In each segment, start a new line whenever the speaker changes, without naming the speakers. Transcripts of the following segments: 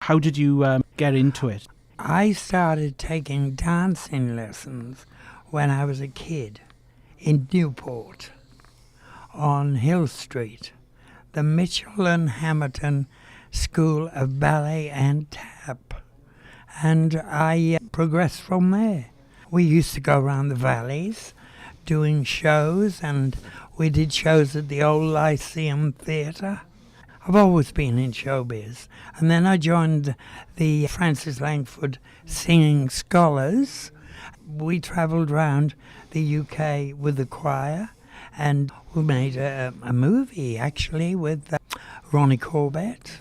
How did you get into it?
I started taking dancing lessons when I was a kid in Newport on Hill Street, the Mitchell and Hamilton School of Ballet and Tap. And I progressed from there. We used to go around the valleys doing shows, and we did shows at the old Lyceum Theatre. I've always been in showbiz. And then I joined the Francis Langford Singing Scholars. We travelled around the UK with the choir, and we made a movie, actually, with Ronnie Corbett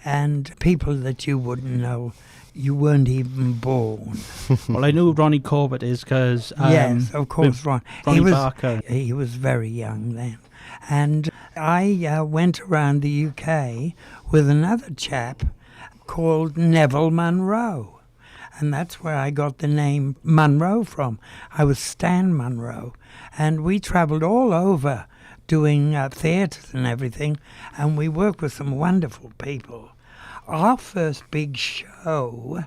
and people that you wouldn't know. You weren't even born.
Well, I know who Ronnie Corbett is because...
yes, of course, Ronnie
Barker.
He was very young then. And I went around the UK with another chap called Neville Munro. And that's where I got the name Munro from. I was Stan Munro. And we travelled all over doing theatres and everything. And we worked with some wonderful people. Our first big show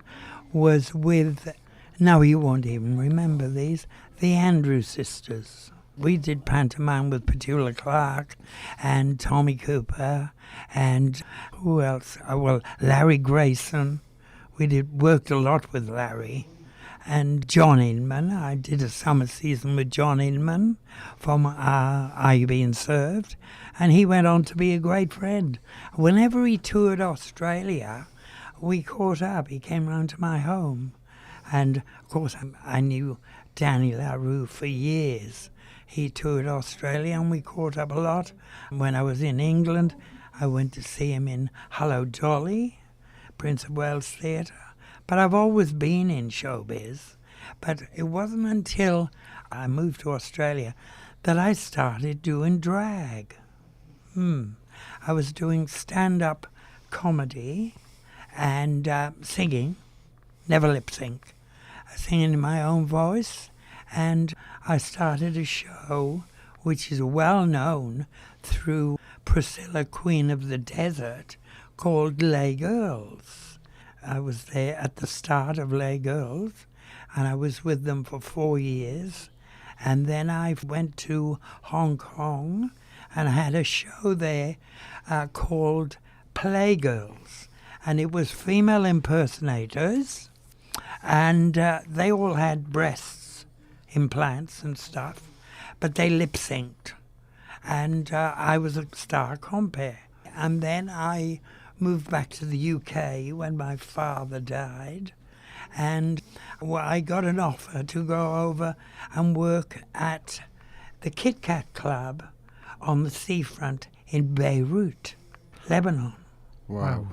was with, now you won't even remember these, the Andrews Sisters. We did pantomime with Petula Clark and Tommy Cooper and who else? Well, Larry Grayson. We worked a lot with Larry. And John Inman. I did a summer season with John Inman from Are You Being Served? And he went on to be a great friend. Whenever he toured Australia, we caught up. He came round to my home. And, of course, I knew Danny LaRue for years. He toured Australia and we caught up a lot. When I was in England, I went to see him in Hello Dolly, Prince of Wales Theatre. But I've always been in showbiz. But it wasn't until I moved to Australia that I started doing drag. I was doing stand-up comedy and singing, never lip-sync, singing in my own voice. And I started a show which is well known through Priscilla, Queen of the Desert, called Lay Girls. I was there at the start of Lay Girls, and I was with them for 4 years. And then I went to Hong Kong, and I had a show there called Playgirls. And it was female impersonators, and they all had breasts, implants and stuff, but they lip-synced. And I was a star compere. And then I moved back to the UK when my father died, and I got an offer to go over and work at the Kit Kat Club on the seafront in Beirut, Lebanon.
Wow.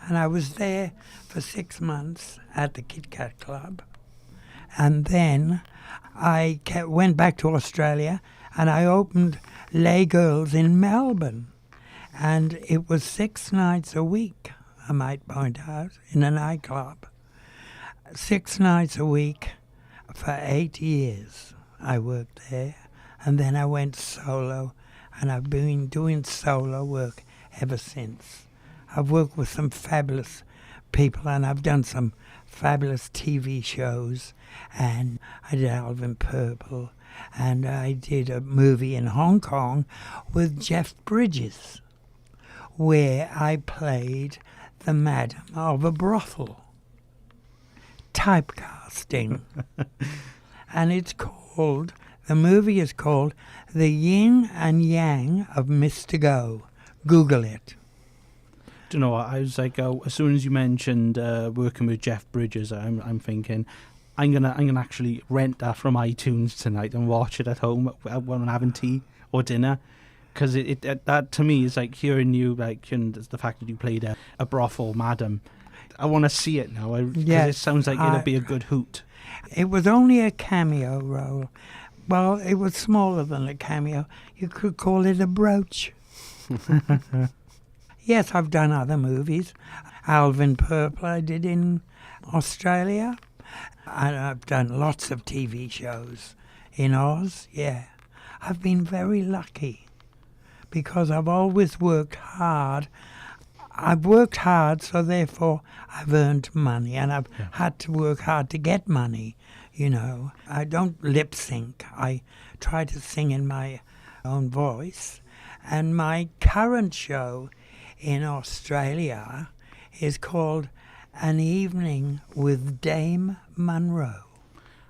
And I was there for 6 months at the Kit Kat Club. And then I went back to Australia and I opened Lay Girls in Melbourne. And it was 6 nights a week, I might point out, in a nightclub. 6 nights a week for 8 years I worked there. And then I went solo, and I've been doing solo work ever since. I've worked with some fabulous people, and I've done some fabulous TV shows. And I did Alvin Purple, and I did a movie in Hong Kong with Jeff Bridges, where I played the madam of a brothel. Typecasting. And it's called, the movie is called The Yin and Yang of Mr. Go. Google it.
Do you know what? I was like, as soon as you mentioned working with Jeff Bridges, I'm thinking, I'm gonna actually rent that from iTunes tonight and watch it at home when I'm having tea or dinner. Because that to me is like hearing you, like, and the fact that you played a brothel madam. I want to see it now. Because it sounds like it'll be a good hoot. It
was only a cameo role. Well, it was smaller than a cameo. You could call it a brooch. Yes, I've done other movies. Alvin Purple I did in Australia. And I've done lots of TV shows in Oz, yeah. I've been very lucky, because I've always worked hard. I've worked hard, so therefore I've earned money, and I've had to work hard to get money, you know. I don't lip sync. I try to sing in my own voice. And my current show in Australia is called An Evening with Dame Munro.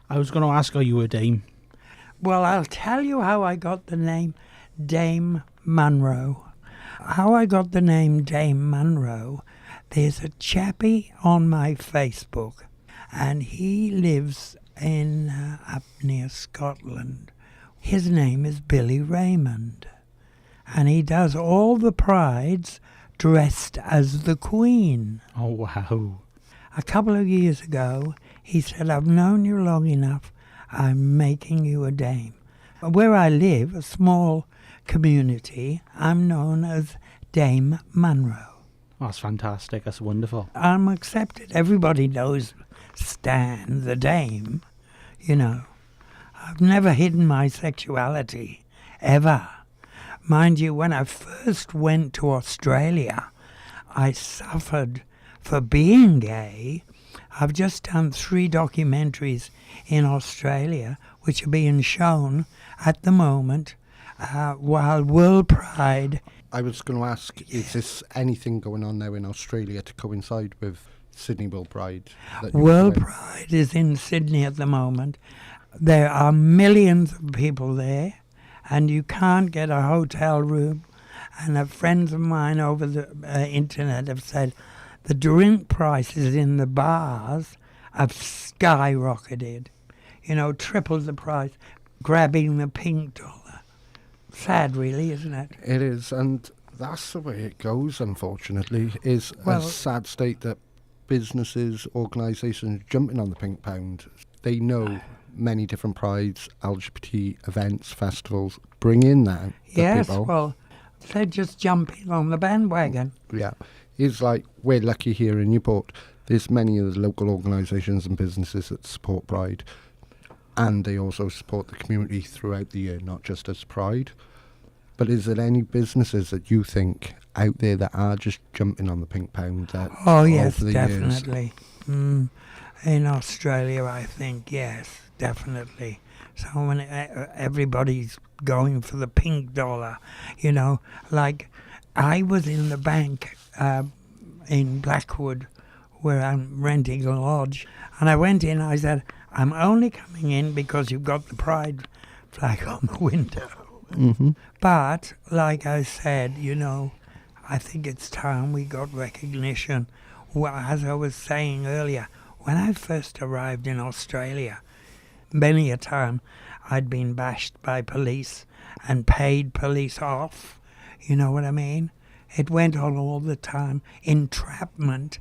I was going to ask, are you a dame?
Well, I'll tell you how I got the name Dame Munro. How I got the name Dame Munro, there's a chappie on my Facebook, and he lives in up near Scotland. His name is Billy Raymond, and he does all the prides dressed as the Queen.
Oh, wow.
A couple of years ago, he said, I've known you long enough, I'm making you a dame. Where I live, a small community, I'm known as Dame Munro.
Oh, that's fantastic. That's wonderful.
I'm accepted. Everybody knows Stan, the Dame, you know. I've never hidden my sexuality, ever. Mind you, when I first went to Australia, I suffered for being gay. I've just done 3 documentaries in Australia, which are being shown at the moment, while World Pride...
I was going to ask, is this anything going on now in Australia to coincide with Sydney World Pride?
World Pride is in Sydney at the moment. There are millions of people there, and you can't get a hotel room. And friends of mine over the internet have said the drink prices in the bars have skyrocketed. You know, tripled the price, grabbing the pink dollar. Sad, really, isn't it?
It is, and that's the way it goes, unfortunately, is a sad state that businesses, organisations jumping on the pink pound. They know many different prides, LGBT events, festivals, bring in now the
yes,
people.
Well, they're just jumping on the bandwagon.
Yeah. It's like, we're lucky here in Newport. There's many of the local organisations and businesses that support Pride, and they also support the community throughout the year, not just as Pride. But is there any businesses that you think out there that are just jumping on the pink pound? That
oh, yes,
over the
definitely. In Australia, I think, yes, definitely. So when everybody's going for the pink dollar, you know, like I was in the bank in Blackwood where I'm renting a lodge, and I went in, I said, I'm only coming in because you've got the Pride flag on the window.
Mm-hmm.
But, like I said, you know, I think it's time we got recognition. Well, as I was saying earlier, when I first arrived in Australia, many a time I'd been bashed by police and paid police off. You know what I mean? It went on all the time. Entrapment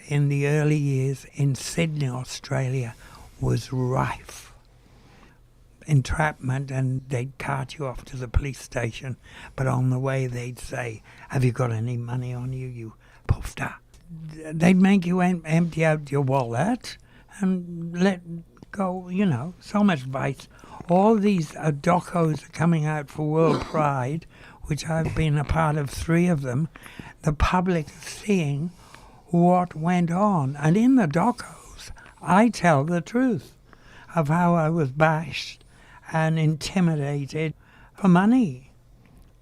in the early years in Sydney, Australia, was rife. Entrapment, and they'd cart you off to the police station, but on the way they'd say, have you got any money on you, you poofter? They'd make you empty out your wallet and let go, you know, so much vice. All these docos are coming out for World Pride, which I've been a part of 3 of them. The public is seeing what went on, and in the docos I tell the truth of how I was bashed and intimidated for money.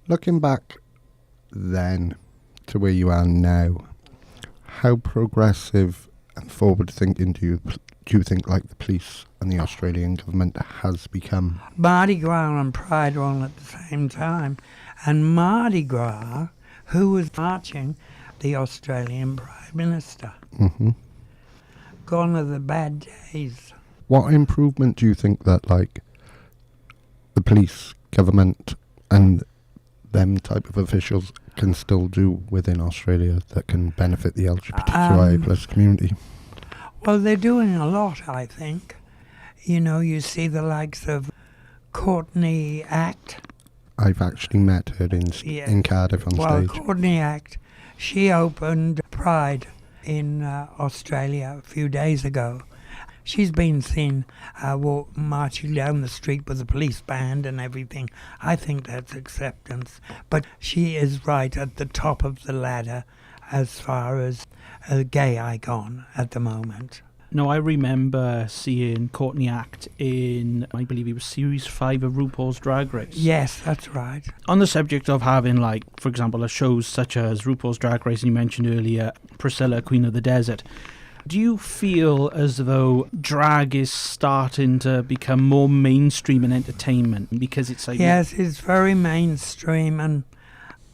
Looking back then to where you are now, how progressive and forward-thinking do you think like the police and the Australian government has become?
Mardi Gras and Pride are on at the same time, and Mardi Gras, who was marching? The Australian Prime Minister.
Mm-hmm.
Gone are the bad days.
What improvement do you think that, like, the police, government, and them type of officials can still do within Australia that can benefit the LGBTQIA plus community?
Well, they're doing a lot, I think. You know, you see the likes of Courtney Act.
I've actually met her in Cardiff on stage.
Well, Courtney Act, she opened Pride in Australia a few days ago. She's been seen marching down the street with a police band and everything. I think that's acceptance. But she is right at the top of the ladder as far as a gay icon at the moment.
No, I remember seeing Courtney act in, I believe it was Series 5 of RuPaul's Drag Race.
Yes, that's right.
On the subject of having, like, for example, shows such as RuPaul's Drag Race, and you mentioned earlier Priscilla, Queen of the Desert, do you feel as though drag is starting to become more mainstream in entertainment? Because it's like...
Yes, it's very mainstream, and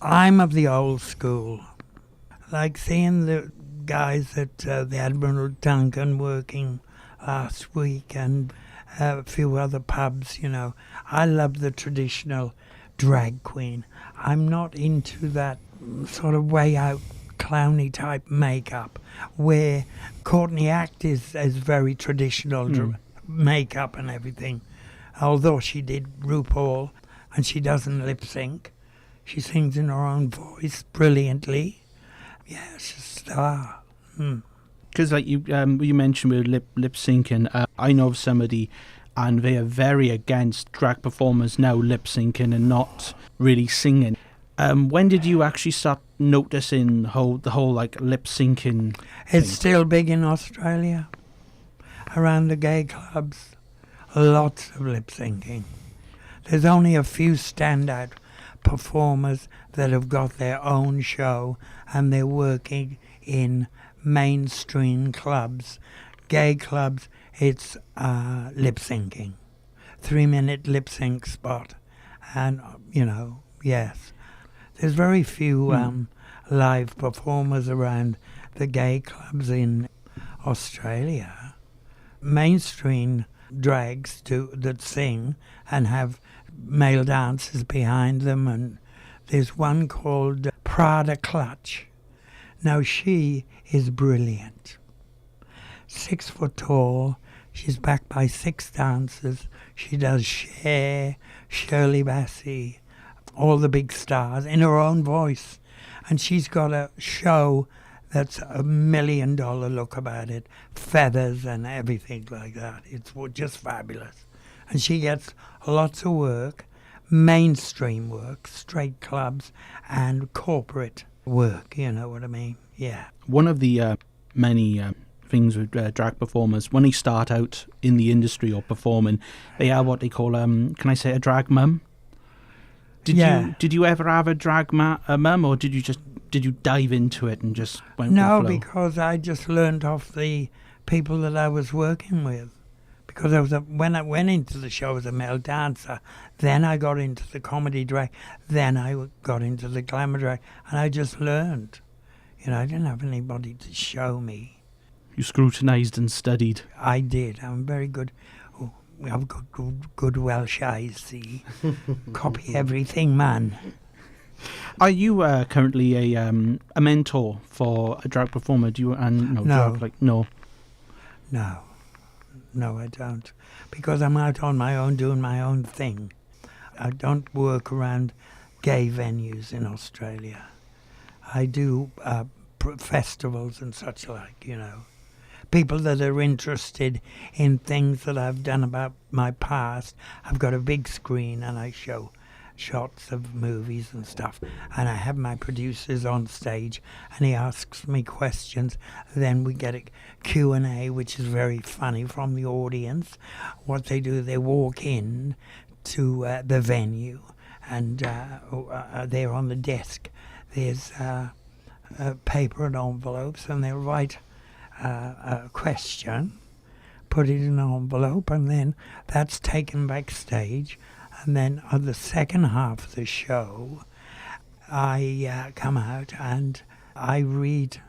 I'm of the old school. Like seeing the guys at the Admiral Duncan working last week and a few other pubs, you know. I love the traditional drag queen. I'm not into that sort of way out clowny type makeup where Courtney Act is very traditional makeup and everything. Although she did RuPaul and she doesn't lip sync. She sings in her own voice brilliantly. Yeah, she's a star.
Because like you mentioned with lip syncing, I know of somebody and they are very against drag performers now lip syncing and not really singing. When did you actually start noticing the whole like lip syncing?
It's still big in Australia. Around the gay clubs, lots of lip syncing. There's only a few standout performers that have got their own show and they're working in mainstream clubs. Gay clubs, it's lip syncing. 3-minute lip sync spot. And, you know, yes. There's very few live performers around the gay clubs in Australia. Mainstream drags that sing and have male dancers behind them, and there's one called Prada Clutch. Now she is brilliant. 6 foot tall, she's backed by 6 dancers. She does Cher, Shirley Bassey, all the big stars in her own voice. And she's got a show that's $1 million look about it, feathers and everything like that. It's just fabulous. And she gets lots of work, mainstream work, straight clubs and corporate work, you know what I mean? Yeah.
One of the many things with drag performers, when they start out in the industry or performing, they are what they call, can I say, a drag mum? Did you ever have a drag mum, or did you dive into it and just went with the flow?
No, because I just learned off the people that I was working with. Because when I went into the show as a male dancer, then I got into the comedy drag, then I got into the glamour drag, and I just learned. You know, I didn't have anybody to show me.
You scrutinised and studied.
I did. I'm very good. Oh, I've got good Welsh eyes, see. Copy everything, man.
Are you currently a mentor for a drag performer? Do you?
No. No, I don't. Because I'm out on my own doing my own thing. I don't work around gay venues in Australia. I do festivals and such like, you know. People that are interested in things that I've done about my past. I've got a big screen and I show shots of movies and stuff, and I have my producers on stage and he asks me questions. Then we get a Q&A, which is very funny, from the audience. What they do, they walk in to the venue and they're on the desk. There's paper and envelopes, and they write a question, put it in an envelope, and then that's taken backstage. And then on the second half of the show, I come out and I read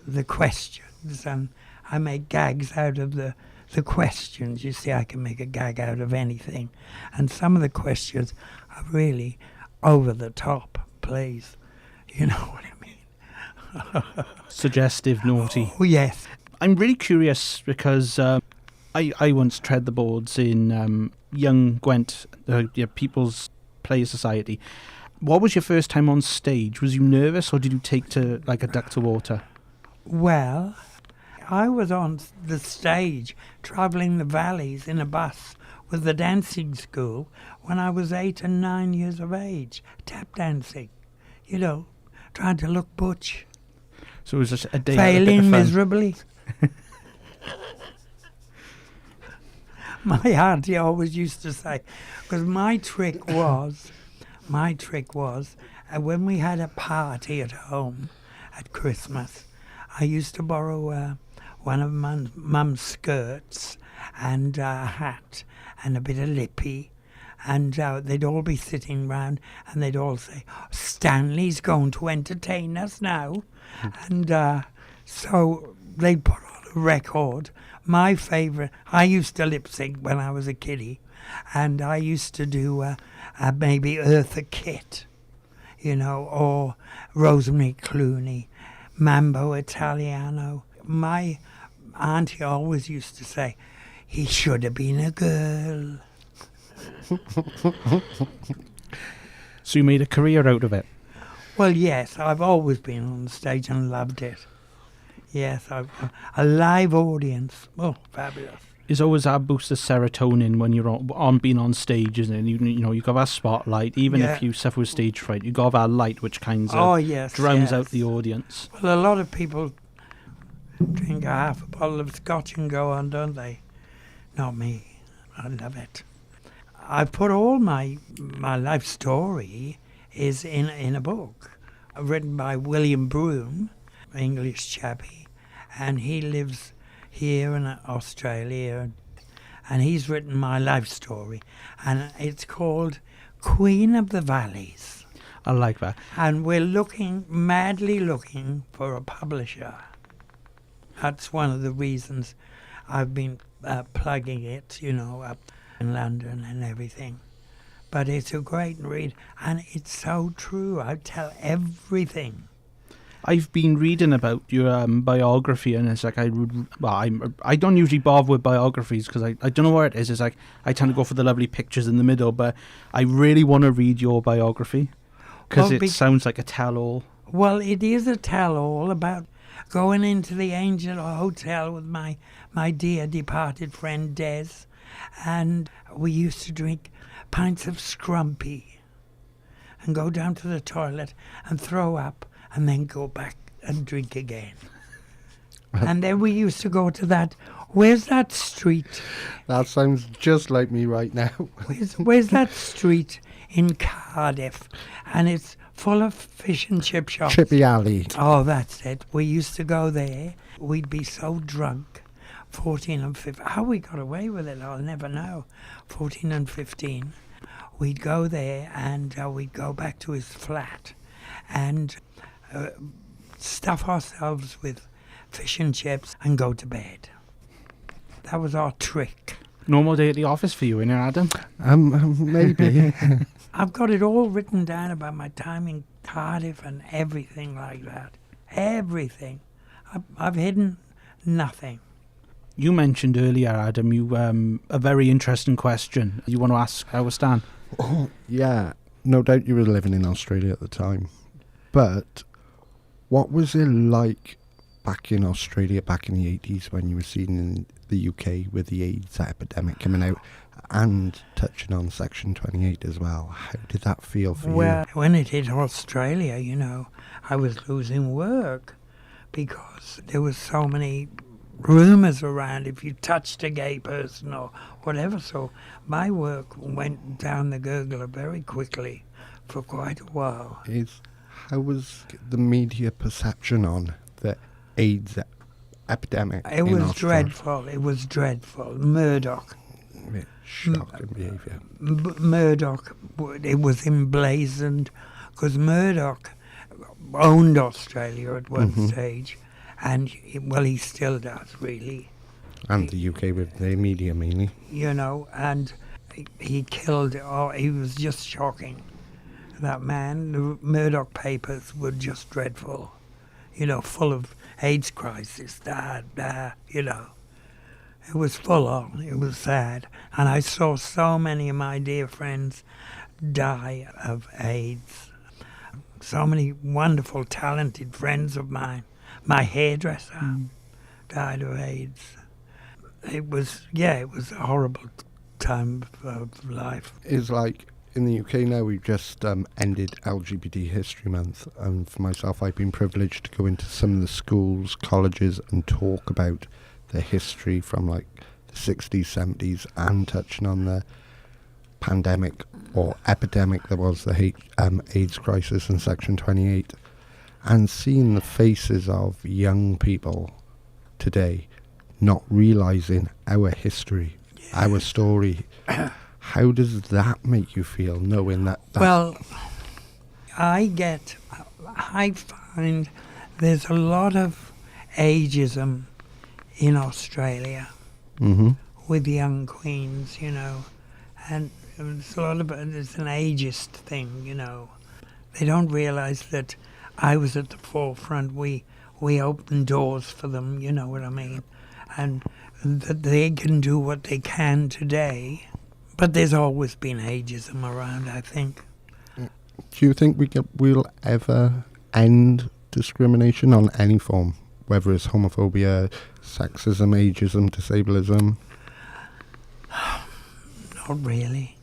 the questions and I make gags out of the questions. You see, I can make a gag out of anything. And some of the questions are really over the top, please. You know what I mean?
Suggestive, naughty.
Oh, yes.
I'm really curious because I once tread the boards in Young Gwent, People's Play Society. What was your first time on stage? Was you nervous, or did you take to like a duck to water?
Well, I was on the stage travelling the valleys in a bus with the dancing school when I was 8 and 9 years of age, tap dancing, you know, trying to look butch.
So it was just a day
Failing miserably. My auntie always used to say, because my trick was, when we had a party at home at Christmas, I used to borrow one of mum's skirts and a hat and a bit of lippy, and they'd all be sitting round and they'd all say, Stanley's going to entertain us now. And so they'd put on a record. My favourite, I used to lip sync when I was a kiddie, and I used to do maybe Eartha Kitt, or Rosemary Clooney, Mambo Italiano. My auntie always used to say, he should have been a girl.
So you made a career out of it?
Well, yes, I've always been on the stage and loved it. Yes, a live audience. Oh, fabulous.
It's always that boost of serotonin when you're on being on stage, isn't it? You got that spotlight. Even if you suffer with stage fright, you got that light which kind of drowns out the audience.
Well, a lot of people drink a half a bottle of scotch and go on, don't they? Not me. I love it. I put all my life story is in a book written by William Broome, English chappie, and he lives here in Australia, and he's written my life story, and it's called Queen of the Valleys.
I like that.
And we're madly looking for a publisher. That's one of the reasons I've been plugging it, up in London and everything. But it's a great read, and it's so true. I tell everything.
I've been reading about your biography, and it's like I don't usually bother with biographies because I don't know where it is. It's like I tend to go for the lovely pictures in the middle, but I really want to read your biography because it sounds like a tell-all.
Well, it is a tell-all about going into the Angel Hotel with my dear departed friend Des, and we used to drink pints of scrumpy and go down to the toilet and throw up and then go back and drink again. And then we used to go to that, where's that street?
That sounds just like me right now.
Where's that street in Cardiff? And it's full of fish and chip shops.
Chippy Alley.
Oh, that's it. We used to go there. We'd be so drunk, 14 and 15. How we got away with it, I'll never know. 14 and 15. We'd go there and we'd go back to his flat and stuff ourselves with fish and chips and go to bed. That was our trick.
Normal day at the office for you, innit, Adam?
Maybe.
I've got it all written down about my time in Cardiff and everything like that. Everything. I've hidden nothing.
You mentioned earlier, Adam, a very interesting question you want to ask our Stan.
Oh, yeah. No doubt you were living in Australia at the time. But what was it like back in Australia back in the 80s when you were seen in the UK with the AIDS epidemic coming out and touching on Section 28 as well? How did that feel for you?
Well, when it hit Australia, I was losing work because there was so many rumours around if you touched a gay person or whatever. So my work went down the gurgler very quickly for quite a while.
How was the media perception on the AIDS epidemic?
It was dreadful. It was dreadful. Murdoch.
Shocking behaviour.
Murdoch, it was emblazoned because Murdoch owned Australia at one stage, and he still does, really.
And the UK with their media mainly.
And he killed, he was just shocking. That man, the Murdoch papers were just dreadful, full of AIDS crisis, It was full on, it was sad. And I saw so many of my dear friends die of AIDS. So many wonderful, talented friends of mine. My hairdresser died of AIDS. It was a horrible time of life.
It's like in the UK now, we've just ended LGBT History Month, and for myself, I've been privileged to go into some of the schools, colleges, and talk about the history from like the 60s, 70s, and touching on the pandemic or epidemic that was the AIDS crisis in Section 28, and seeing the faces of young people today not realising our history, our story. How does that make you feel, knowing that?
Well, I find there's a lot of ageism in Australia with young queens, you know, and it's a lot of it's an ageist thing, you know. They don't realise that I was at the forefront. We opened doors for them, you know what I mean, and that they can do what they can today. But there's always been ageism around, I think.
Do you think we'll ever end discrimination on any form, whether it's homophobia, sexism, ageism, disableism?
Not really.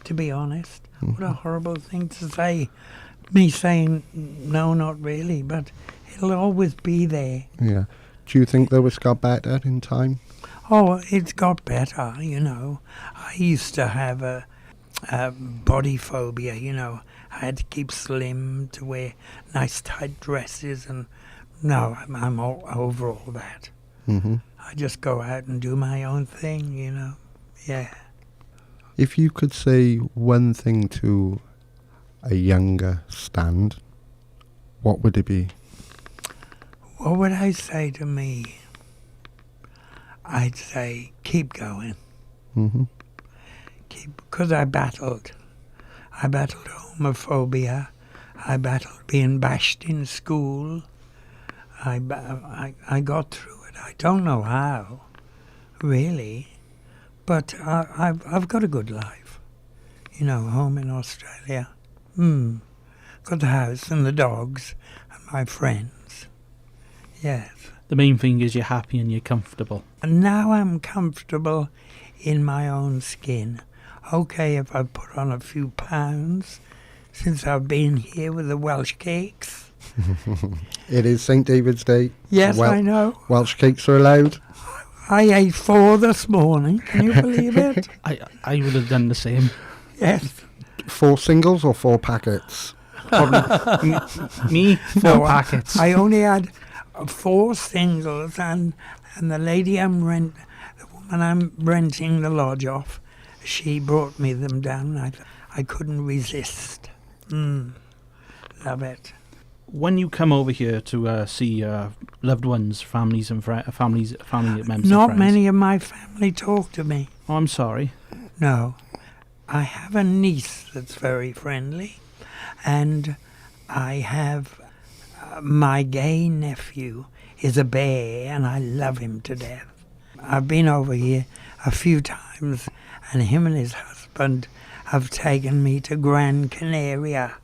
To be honest, what a horrible thing to say. Me saying, no, not really, but it'll always be there.
Yeah. Do you think, though, it's got better in time?
Oh, it's got better, you know. I used to have a body phobia, you know. I had to keep slim, to wear nice tight dresses, and no, I'm all over all that. I just go out and do my own thing, you know. Yeah.
If you could say one thing to a younger Stan, what would it be?
What would I say to me? I'd say, keep going. Because I battled homophobia. I battled being bashed in school. I got through it. I don't know how, really, but I've got a good life. You know, home in Australia. Got the house and the dogs and my friends. Yes.
The main thing is you're happy and you're comfortable.
And now I'm comfortable in my own skin. Okay, if I've put on a few pounds since I've been here with the Welsh cakes.
It is St. David's Day.
Yes, I know.
Welsh cakes are allowed.
I ate 4 this morning. Can you believe it?
I would have done the same.
Yes.
4 singles or 4 packets?
Probably me, 4 packets.
I only had 4 singles, and the lady the woman I'm renting the lodge off, she brought me them down. I couldn't resist. Love it.
When you come over here to see loved ones, families and family members and friends.
Not many of my family talk to me.
Oh, I'm sorry.
No. I have a niece that's very friendly, and I have my gay nephew is a bear, and I love him to death. I've been over here a few times, and him and his husband have taken me to Gran Canaria.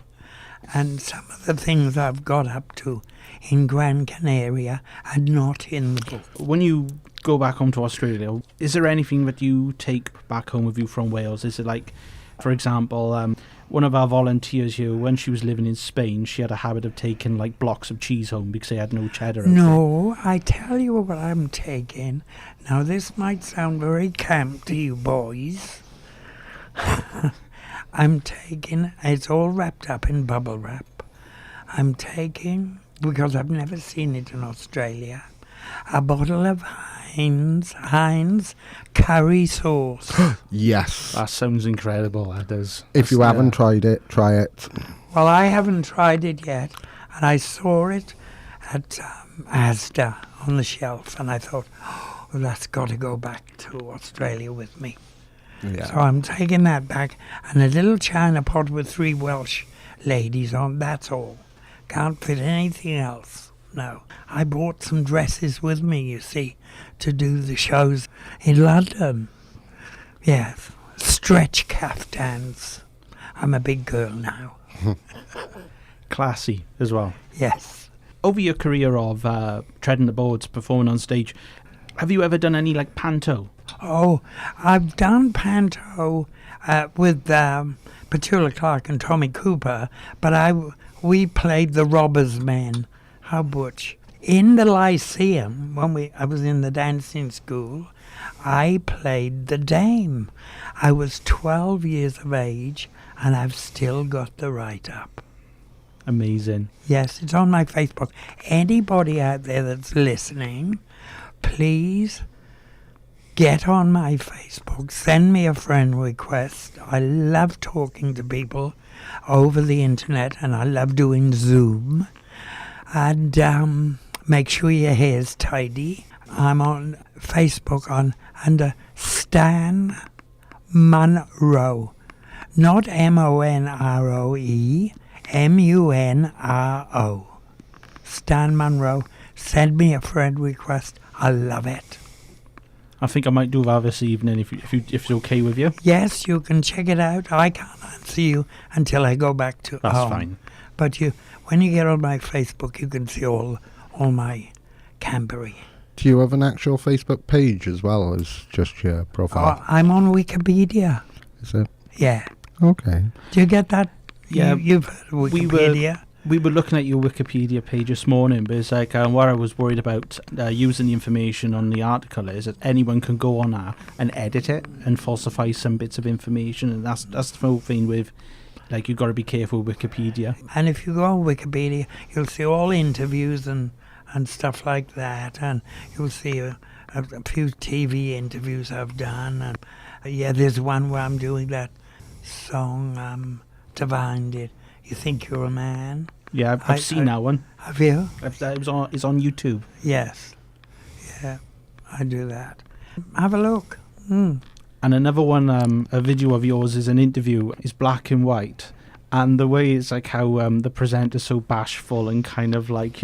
And some of the things I've got up to in Gran Canaria are not in the book.
When you go back home to Australia, is there anything that you take back home with you from Wales? Is it like, for example, one of our volunteers here, when she was living in Spain, she had a habit of taking like blocks of cheese home because they had no cheddar.
No, I tell you what I'm taking. Now, this might sound very camp to you boys. I'm taking, it's all wrapped up in bubble wrap. I'm taking, because I've never seen it in Australia, a bottle of Heinz curry sauce.
Yes.
That sounds incredible, that does.
If you haven't tried it, try it.
Well, I haven't tried it yet, and I saw it at Asda on the shelf, and I thought, oh, that's got to go back to Australia with me.
Yeah.
So I'm taking that back, and a little china pot with 3 Welsh ladies on, that's all. Can't fit anything else, no. I brought some dresses with me, you see, to do the shows in London. Yes, stretch caftans. I'm a big girl now.
Classy as well.
Yes.
Over your career of treading the boards, performing on stage, Have you ever done any like panto?
Oh, I've done panto with Petula Clark and Tommy Cooper, but we played the Robbers Men. How butch. In the Lyceum, when I was in the dancing school, I played the Dame. I was 12 years of age, and I've still got the write-up.
Amazing.
Yes, it's on my Facebook. Anybody out there that's listening, please get on my Facebook. Send me a friend request. I love talking to people over the internet, and I love doing Zoom. And make sure your hair's tidy. I'm on Facebook under Stan Munro. Not Monroe, Munro. Stan Munro. Send me a friend request. I love it.
I think I might do that this evening if it's okay with you.
Yes, you can check it out. I can't answer you until I go back to
That's
home.
fine.
But when you get on my Facebook, you can see all my compere.
Do you have an actual Facebook page as well as just your profile?
Oh, I'm on Wikipedia.
Is it?
Yeah.
Okay.
Do you get that?
Yeah.
You've heard of Wikipedia?
We were looking at your Wikipedia page this morning, but it's like what I was worried about using the information on the article is that anyone can go on that and edit it and falsify some bits of information, and that's the whole thing with, like, you've got to be careful with Wikipedia.
And if you go on Wikipedia, you'll see all interviews and stuff like that, and you'll see a few TV interviews I've done, and there's one where I'm doing that song Divine did. You Think You're a Man?
Yeah, I've seen that one.
Have you?
It's on YouTube.
Yes. Yeah, I do that. Have a look.
And another one, a video of yours is an interview. It's black and white. And the way it's like how the presenter's so bashful and kind of like,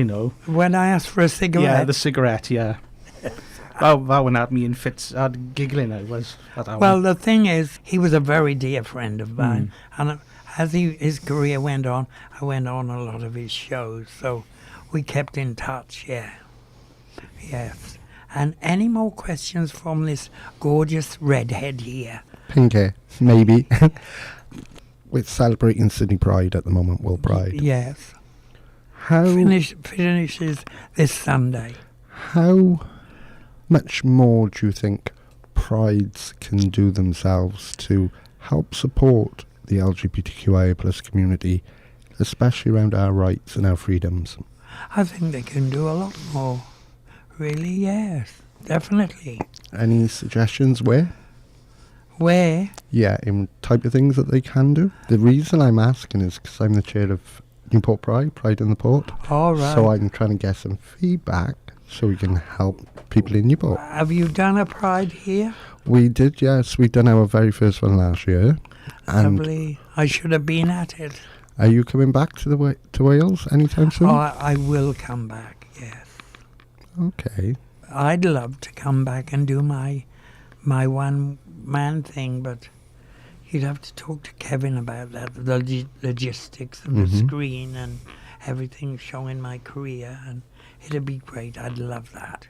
When I asked for a cigarette.
Yeah, the cigarette, yeah. that one had me in fits. Giggling, I was.
Well, the thing is, he was a very dear friend of mine. And as his career went on, I went on a lot of his shows. So we kept in touch, yeah. Yes. And any more questions from this gorgeous redhead here?
Pink hair, maybe. We're celebrating Sydney Pride at the moment, World Pride.
Yes.
How
Finishes this Sunday.
How much more do you think prides can do themselves to help support the LGBTQIA plus community, especially around our rights and our freedoms?
I think they can do a lot more. Really, yes. Definitely.
Any suggestions where?
Where?
Yeah, in type of things that they can do. The reason I'm asking is because I'm the chair of Newport Pride in the Port.
All right.
So I'm trying to get some feedback so we can help people in Newport.
Have you done a Pride here?
We did, yes. We done our very first one last year. And
Lovely. I should have been at it.
are you coming back to Wales anytime soon?
Oh, I will come back, yes.
Okay.
I'd love to come back and do my one-man thing, but you'd have to talk to Kevin about that, the logistics of the screen and everything showing my career, and it'd be great. I'd love that.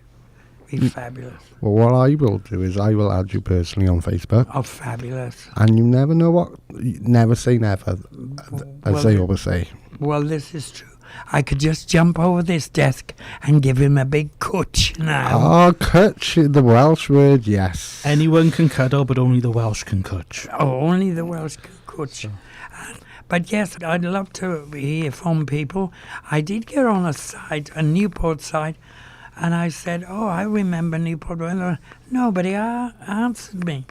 It'd be fabulous.
Well, what I will do is I will add you personally on Facebook.
Oh, fabulous.
And you never know what... Never say never, as they always say.
Well, this is true. I could just jump over this desk and give him a big cutch now.
Oh, cutch, the Welsh word, yes.
Anyone can cuddle, but only the Welsh can cutch.
Oh, only the Welsh can cutch. But yes, I'd love to hear from people. I did get on a Newport site, and I said, oh, I remember Newport. Nobody answered me.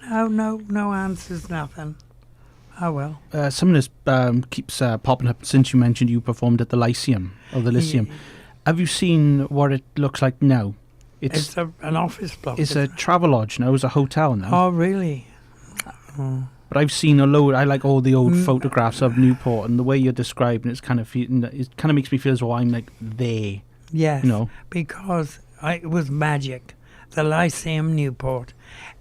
No answers, nothing. Oh, well.
Some of this keeps popping up since you mentioned you performed at the Lyceum, or the Lyceum.
Yeah.
Have you seen what it looks like now?
It's an office block.
It's a travel lodge now. It's a hotel now.
Oh, really? Oh.
But I've seen a load. I like all the old photographs of Newport, and the way you're describing it kind of makes me feel as though I'm like there.
Yes,
You know.
because it was magic. The Lyceum Newport,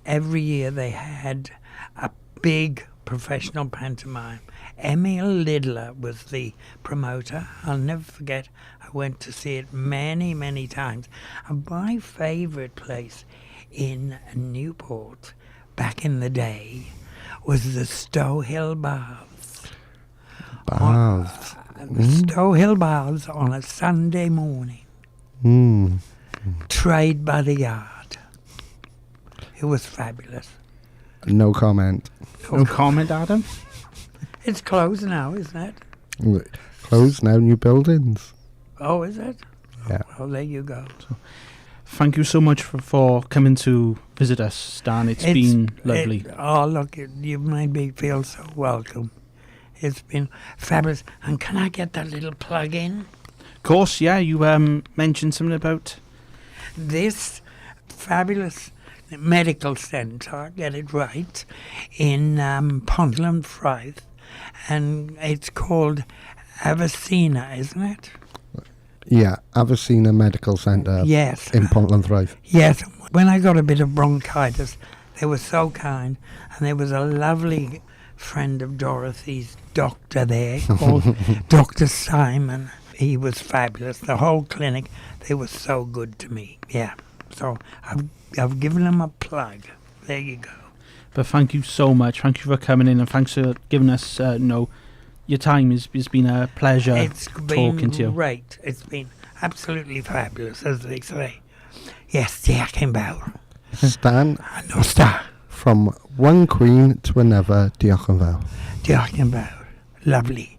every year they had a big professional pantomime. Emil Lidler was the promoter. I'll never forget. I went to see it many, many times. And my favourite place in Newport back in the day was the Stow Hill Baths.
Baths.
Stow Hill Baths on a Sunday morning. Trade by the yard. It was fabulous.
No comment.
No comment, Adam?
It's closed now, isn't it?
Closed now, new buildings.
Oh, is it?
Yeah.
Well, there you go.
Thank you so much for coming to visit us, Stan. It's been lovely.
Look, you made me feel so welcome. It's been fabulous. And can I get that little plug in?
Of course, yeah. You mentioned something about
This fabulous medical centre, get it right, in Llanfach, and it's called Avicenna, isn't it?
Yeah, Avicenna Medical Centre.
Yes.
In Llanfach.
Yes. When I got a bit of bronchitis, they were so kind, and there was a lovely friend of Dorothy's doctor there called Dr. Simon. He was fabulous. The whole clinic, they were so good to me. Yeah. So I've given them a plug. There you go.
But thank you so much. Thank you for coming in, and thanks for giving us your time. It's been a pleasure talking to you.
Great. It's been absolutely fabulous, as they say. Yes, Diolch yn fawr.
Stan,
No star.
from one queen to another, diolch yn fawr.
Diolch yn fawr. Lovely.